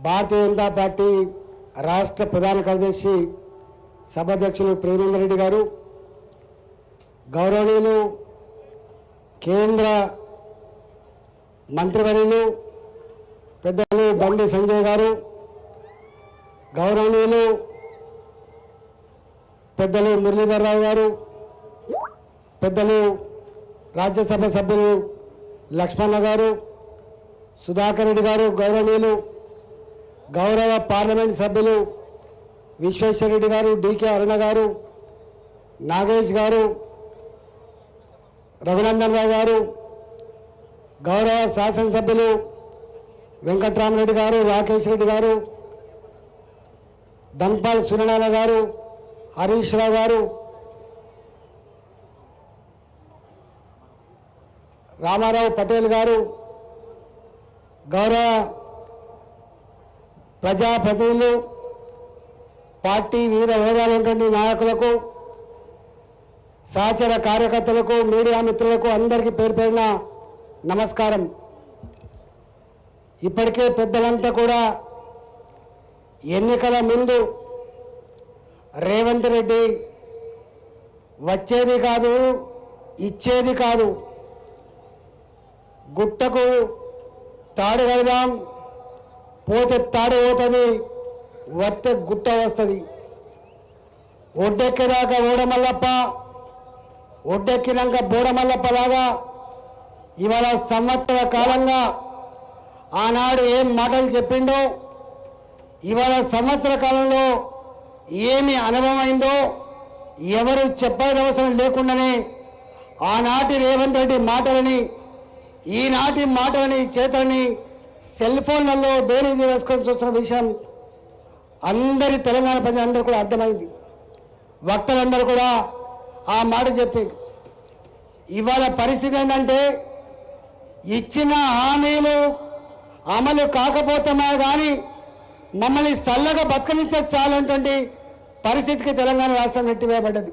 Bharatiya Janata party రాష్ట్ర ప్రధాన కార్యదర్శి సభాధ్యక్షులు ప్రేమేందర్ రెడ్డి గారు, గౌరవనీయులు కేంద్ర మంత్రివర్యులు పెద్దలు బండి సంజయ్ గారు, గౌరవనీయులు పెద్దలు మురళీధర్ రావు గారు, పెద్దలు రాజ్యసభ సభ్యులు లక్ష్మణ గారు, సుధాకర్ రెడ్డి గారు, గౌరవనీయులు గౌరవ పార్లమెంట్ సభ్యులు విశ్వేశ్వరరెడ్డి గారు, డికే అరుణ గారు, నాగేష్ గారు, రఘునందన్ రావు గారు, గౌరవ శాసనసభ్యులు వెంకట్రామరెడ్డి గారు, రాకేష్ రెడ్డి గారు, ధన్పాల్ సుననాల గారు, హరీష్ రావు గారు, రామారావు పటేల్ గారు, గౌరవ ప్రజాప్రతినిధులు, పార్టీ వివిధ హోదాలు ఉన్నటువంటి నాయకులకు, సహచర కార్యకర్తలకు, మీడియా మిత్రులకు అందరికీ పేరు పేరున నమస్కారం. ఇప్పటికే పెద్దలంతా కూడా ఎన్నికల ముందు రేవంత్ రెడ్డి వచ్చేది కాదు, ఇచ్చేది కాదు, గుట్టకు తాడు కడదాం, పోతే తాడు పోతుంది, వస్తే గుట్ట వస్తుంది, ఒడ్డెక్కేదాకా ఓడమల్లప్ప, ఒడ్డెక్కినాక బోడమల్లప్పలాగా ఇవాళ సంవత్సర కాలంగా ఆనాడు ఏం మాటలు చెప్పిండో, ఇవాళ సంవత్సర కాలంలో ఏమి అనుభవమైందో ఎవరు చెప్పాల్సిన అవసరం లేకుండానే ఆనాటి రేవంత్ రెడ్డి మాటలని, ఈనాటి మాటలని, చేతలని సెల్ ఫోన్లలో బేరీజు వేసుకొని చూస్తున్న విషయం అందరి తెలంగాణ ప్రజలందరూ కూడా అర్థమైంది. వక్తలందరూ కూడా ఆ మాట చెప్పింది. ఇవాళ పరిస్థితి ఏంటంటే ఇచ్చిన హామీలు అమలు కాకపోతామా కానీ మమ్మల్ని చల్లగా బతకనిచ్చే చాలంటువంటి పరిస్థితికి తెలంగాణ రాష్ట్రం నెట్టివేయబడ్డది.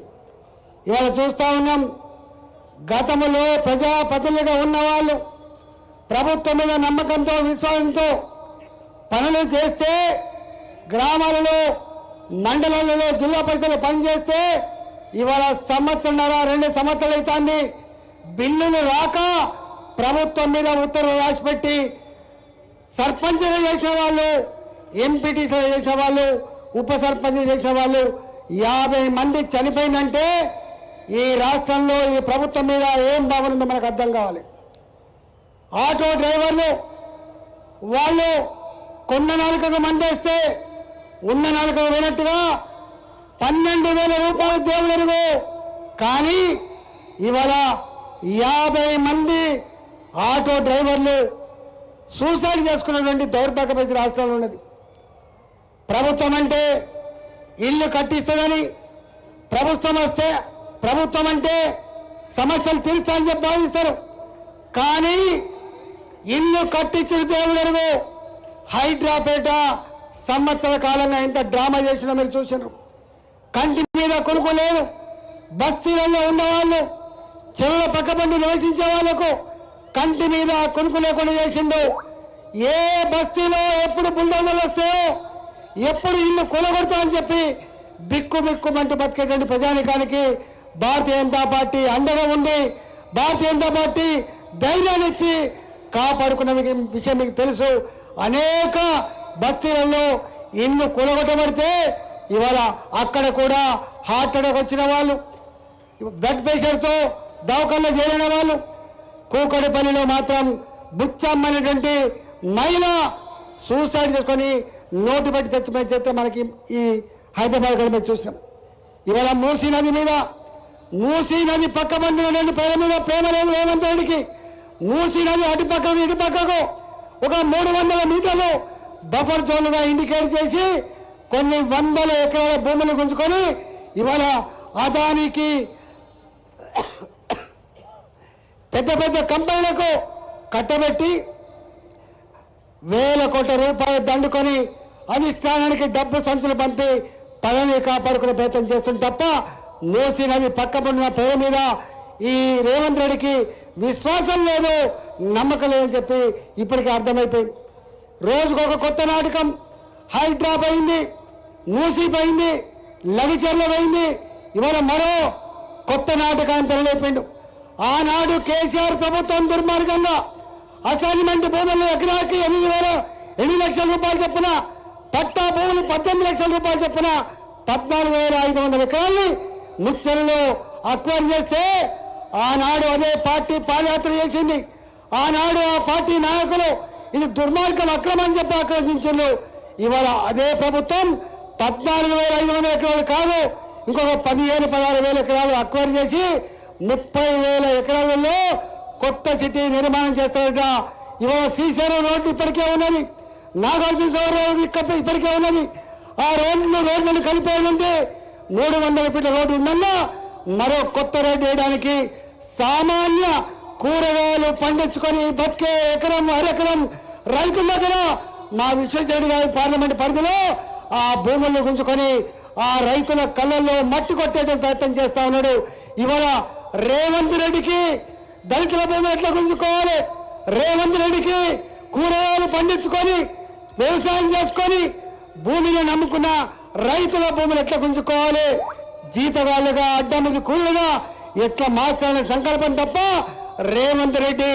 ఇవాళ చూస్తూ ఉన్నాం, గతంలో ప్రజాప్రతినిధిగా ఉన్నవాళ్ళు ప్రభుత్వం మీద నమ్మకంతో, విశ్వాసంతో పనులు చేస్తే, గ్రామాలలో, మండలాలలో, జిల్లా పరిషత్లో పనిచేస్తే ఇవాళ సంవత్సరంన్నర 2 సంవత్సరాలు అవుతుంది, బిల్లులు రాక ప్రభుత్వం మీద ఉత్తర్వులు రాసిపెట్టి సర్పంచులు చేసిన వాళ్ళు, ఎంపీటీసీలు చేసిన వాళ్ళు, ఉప సర్పంచులు చేసిన వాళ్ళు 50 మంది చనిపోయిందంటే ఈ రాష్ట్రంలో ఈ ప్రభుత్వం మీద ఏం బాగుందో మనకు అర్థం కావాలి. ఆటో డ్రైవర్లు వాళ్ళు కొన్న నాలుకకు మందేస్తే ఉన్న నాలుకకు పోయినట్టుగా 12,000 రూపాయలు దేవుడు. కానీ ఇవాళ 50 మంది ఆటో డ్రైవర్లు సూసైడ్ చేసుకున్నటువంటి దౌర్భాగ్య పరిస్థితి రాష్ట్రంలో ఉన్నది. ప్రభుత్వం అంటే ఇల్లు కట్టిస్తుందని, ప్రభుత్వం అంటే సమస్యలు తీరుస్తానని చెప్పి భావిస్తారు. కానీ ఇల్లు కట్టించిన దేవుడు హైడ్రాపేట సంవత్సర కాలంగా ఎంత డ్రామా చేసినా మీరు చూసినారు. కంటి మీద కొనుక్కు లేదు, బస్తీలలో ఉన్నవాళ్ళు, చెరువుల పక్కబండి నివసించే వాళ్లకు కంటి మీద కొనుక్కు లేకుండా చేసిండు. ఏ బస్తీలో ఎప్పుడు బుల్డోజర్లు వస్తాయో, ఎప్పుడు ఇల్లు కొనగొడతా అని చెప్పి బిక్కుమంటూ బతికేటువంటి ప్రజానికానికి భారతీయ జనతా పార్టీ అండగా ఉంది. భారతీయ జనతా పార్టీ ధైర్యాన్ని ఇచ్చి కాపాడుకున్న విషయం మీకు తెలుసు. అనేక బస్తీలలో ఇల్లు కొనగొట్టబడితే ఇవాళ అక్కడ కూడా హార్ట్ అటాక్ వచ్చిన వాళ్ళు, బ్లడ్ ప్రెషర్తో దవాఖానలో చేరిన వాళ్ళు, కూకడిపల్లిలో మాత్రం బుచ్చమ్మనేటువంటి మహిళ సూసైడ్ చేసుకొని నోటు పెట్టి చచ్చిపోయి చేస్తే మనకి ఈ హైదరాబాద్ మీద చూసాం. ఇవాళ మూసీ నది పక్క బండి పేద మీద ప్రేమ లేదు రేవంత్ రెడ్డికి. మూసీ నది అటుపక్కకు ఇటుపక్కకు ఒక 300 మీటర్లు బఫర్ జోన్లుగా ఇండికేట్ చేసి కొన్ని 100 ఎకరాల భూములు గుంజుకొని ఇవాళ అదానికి, పెద్ద కంపెనీలకు కట్టబెట్టి వేల కోట్ల రూపాయలు దండుకొని అధిష్టానానికి డబ్బు సంచులు పంపి పదవిని కాపాడుకునే ప్రయత్నం చేస్తుంది తప్ప మూసీ నది పక్కపడిన పేరు మీద ఈ రేవంత్ రెడ్డికి విశ్వాసం లేదు, నమ్మకం లేదని చెప్పి ఇప్పటికీ అర్థమైపోయింది. రోజుకొక కొత్త నాటకం. హైడ్రాప్ అయింది, మూసీ పోయింది, లవిచర్ల పోయింది, ఇవాళ మరో కొత్త నాటకాన్ని తెరలేపిండు. ఆనాడు కేసీఆర్ ప్రభుత్వం దుర్మార్గంగా అసైన్మెంట్ భూములు ఎకరాకి 8 లక్షల రూపాయలు చొప్పున, పట్టా భూములు 18 లక్షల రూపాయలు చొప్పున 14,500 ఎకరాల్ని ముచ్చరలో అక్వైర్ చేస్తే ఆనాడు అదే పార్టీ పాదయాత్ర చేసింది. ఆనాడు ఆ పార్టీ నాయకులు ఇది దుర్మార్గం, అక్రమం అని చెప్పి ఆక్రోశించారు. ఇవాళ అదే ప్రభుత్వం 14,500 ఎకరాలు కాదు, ఇంకొక 15,000-16,000 ఎకరాలు అక్వైర్ చేసి 30,000 ఎకరాలలో కొత్త సిటీ నిర్మాణం చేస్తారట. ఇవాళ శ్రీశైలం రోడ్డు ఇప్పటికే ఉన్నది, నాగార్జున సాగర్ రోడ్డు ఇప్పటికే ఉన్నది. ఆ రోడ్లను కలిపేయాలంటే 300 ఫీట్ల రోడ్డు ఉందన్నా మరో కొత్త రోడ్డు వేయడానికి సామాన్య కూరగాయలు పండించుకొని బతికే ఎకరం అరెకరం రైతుల దగ్గర మా విశ్వేశ్వరరెడ్డి గారి పార్లమెంట్ పరిధిలో ఆ భూములను గుంజుకొని ఆ రైతుల కళ్ళల్లో మట్టి కొట్టేటువంటి ప్రయత్నం చేస్తా ఉన్నాడు. ఇవాళ రేవంత్ రెడ్డికి దళితుల భూములు ఎట్లా గుంజుకోవాలి, రేవంత్ రెడ్డికి కూరగాయలు పండించుకొని వ్యవసాయం చేసుకొని భూమిని నమ్ముకున్న రైతుల భూములు ఎట్లా గుంజుకోవాలి, జీతగాళ్ళుగా అడ్డమిది కూలీలుగా ఎట్లా మార్చాలనే సంకల్పం తప్ప రేవంత్ రెడ్డి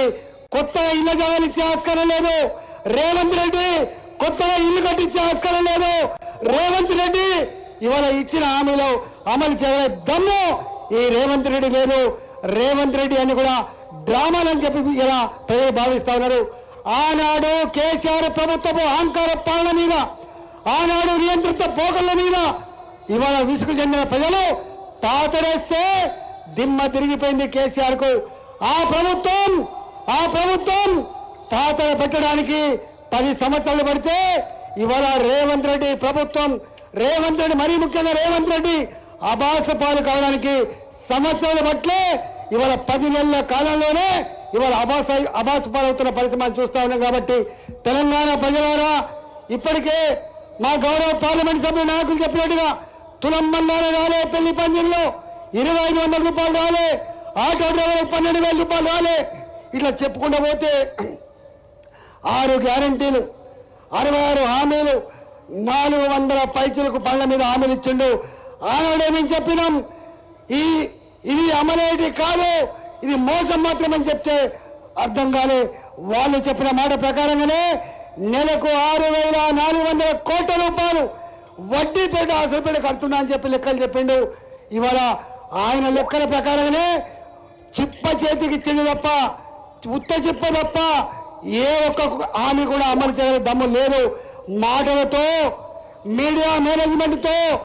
కొత్తగా ఇల్లు జాగాలిచ్చే ఆస్కారం లేదు. రేవంత్ రెడ్డి కొత్తగా ఇల్లు కట్టించే ఆస్కారం లేదు. రేవంత్ రెడ్డి ఇవాళ ఇచ్చిన హామీలో అమలు చేయలే దమ్ము ఈ రేవంత్ రెడ్డి లేదు. రేవంత్ రెడ్డి అని కూడా డ్రామాలని చెప్పి ఇలా ప్రజలు భావిస్తా ఉన్నారు. ఆనాడు కేసీఆర్ ప్రభుత్వపు అహంకార పాలన మీద, ఆనాడు నియంత్రిత పోకళ్ల మీద ఇవాళ విసుగు చెందిన ప్రజలు తాతరేస్తే దిమ్మ తిరిగిపోయింది కేసీఆర్ కు. ఆ ప్రభుత్వం తాతర పెట్టడానికి 10 సంవత్సరాలు పడితే ఇవాళ రేవంత్ రెడ్డి ప్రభుత్వం, రేవంత్ రెడ్డి మరీ ముఖ్యంగా రేవంత్ రెడ్డి అబాస పాలు కావడానికి సంవత్సరాలు పట్లే ఇవాళ 10 నెలల కాలంలోనే ఇవాళ అబాస పాలవుతున్న పరిస్థితి మనం చూస్తా ఉన్నాం. కాబట్టి తెలంగాణ ప్రజలారా, ఇప్పటికే మా గౌరవ పార్లమెంట్ సభ్యుల నాయకులు చెప్పినట్టుగా తులం బంగారం రాలే, పెళ్లి పందిల్లో 2,500 రూపాయలు రాలే, ఆటో డ్రైవర్లకు 12,000 రూపాయలు రాలే, ఇట్లా చెప్పుకుంటూ పోతే 6 గ్యారంటీలు, 66 హామీలు, 400 పైచులకు పనుల మీద హామీలు ఇచ్చిండు. ఆనాడే మేము చెప్పినాం ఇది అమలేటి కాదు, ఇది మోసం మాత్రమని చెప్తే అర్థం కాలే. వాళ్ళు చెప్పిన మాట ప్రకారంగానే నెలకు 6,400 కోట్ల రూపాయలు వడ్డీపేట అసలుపేట కడుతున్నా అని చెప్పి లెక్కలు చెప్పిండు. ఇవాళ ఆయన లెక్కల ప్రకారంగానే చిప్ప చేతికి ఇచ్చింది తప్ప, ఉత్త చిప్ప తప్ప ఏ ఒక్క హామీ కూడా అమలు చేయగల దమ్ము లేదు. మాటలతో, మీడియా మేనేజ్మెంట్తో